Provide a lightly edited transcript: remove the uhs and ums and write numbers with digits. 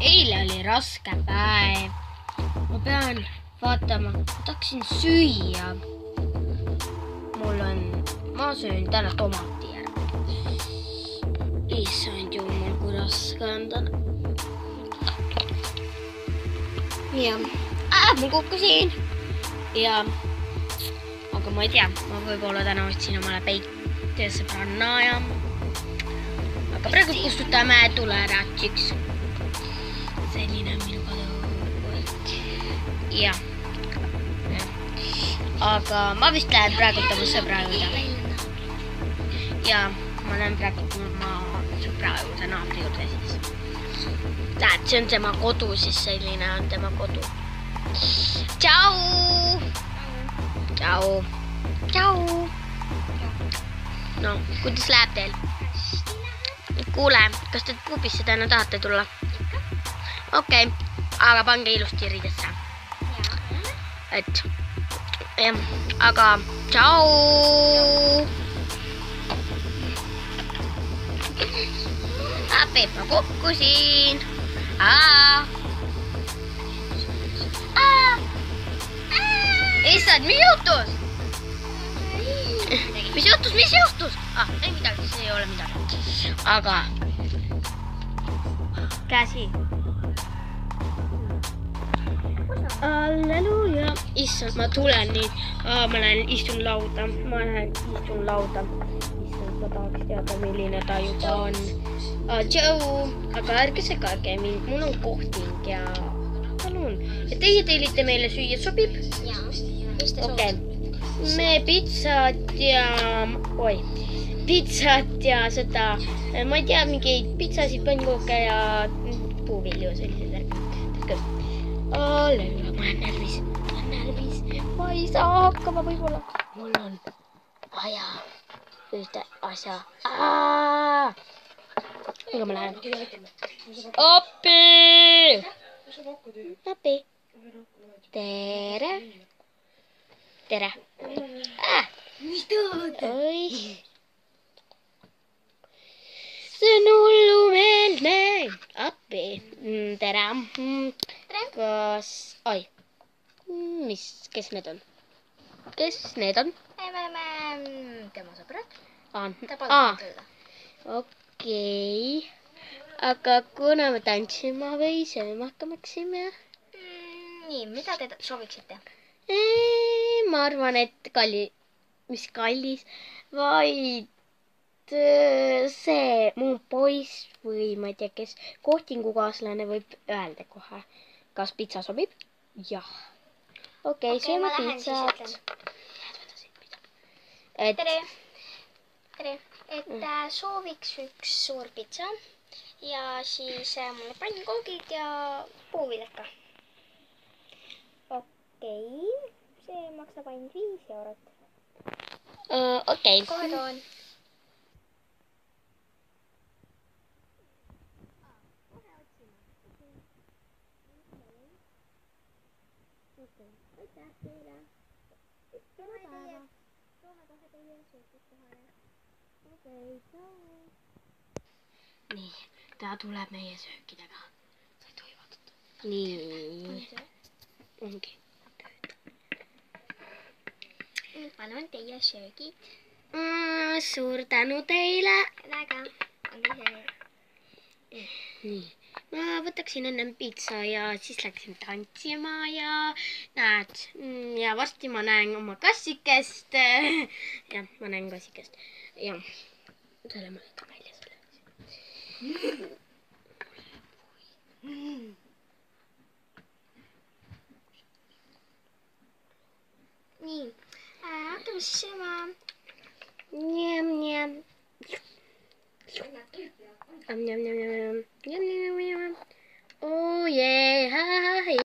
eile oli raske päev. Ma pean vaatama, tahaksin süüa. Ma söön täna tomati ära. Issand jumal, kui raske on täna. Ja, ma kukkusin. Ja, aga ma ei tea, ma võib-olla täna otsin omale päikesesõbranna ja aga praegu kustutame tulerätsiks. Selline on minu kodu. Ja. Aga ma vist lähen praegu oma sõbra juurde. Ja ma lähen praegu oma sõbra juurde, naabri juurde siis. Näed, see on tema kodu, siis selline on tema kodu. Tšau! Tšau! Tšau! No, kuidas läheb teil? Kuule, kas te pubisse täna tahate tulla? Okei, aga pange ilusti riidesse. Et, aga tšau! Appi, ma kukkusin! Issand, mis juhtus? Mis juhtus? Ei midagi, see ei ole midagi. Aga käsi. Halleluuja. Issand, ma tulen nüüd. Ma lähen istun lauda. Issand, ma tahaks teada, milline ta juba on. Tšau. Aga ärge segage mind. Mul on kohting ja palun. Ja teie tellite meile süüa, sobib? Jaa, just te soovite. Me pitsat ja seda, ma ei tea, mingeid pitsasid, pannkooke ja puuvilju sellised. Halleluuja, ma olen närvis. Ma ei saa hakkama võib-olla. Mul on vaja ühte asja. Aga ma lähen. Appi! Tere! Tere! Mis tõod? Oi! See on hullumeelne! Appi! Tere! Kas... Oi! Kes need on? Me oleme tema sõbrad. Ta palus tulla. Okei. Aga kuna me tantsima või sööma hakkamaksime? Nii, mida te sooviksite? Ma arvan, et mis kallis, vaid see mu poiss või ma ei tea, kes kohtingukaaslane võib öelda kohe. Kas pitsa sobib? Jah. Okei, sööme pitsat. Tere! Et sooviks üks suur pitsa ja siis mulle pannkoogid ja puuvileka. Okei, see maksab ainult 5 eurot. Okei. Kohe toon. Aitäh teile. Tere päeva. Toome kohe teie söökid kohale. Okei, tšau. Nii, ta tuleb meie söökidega. Sa ei tohi vaadata. Nii. Ongi. Palun teie söögid. Suur tänu teile. Väga. Ongi see. Nii. Ma võtaksin ennem pitsa ja siis läksin tantsima ja näed. Ja varsti ma näen oma kassikest. Jah, ma näen kassikest. Ja selle ma lõikan välja selle. Nii, hakkame siis sööma. Njam. Oh yeah,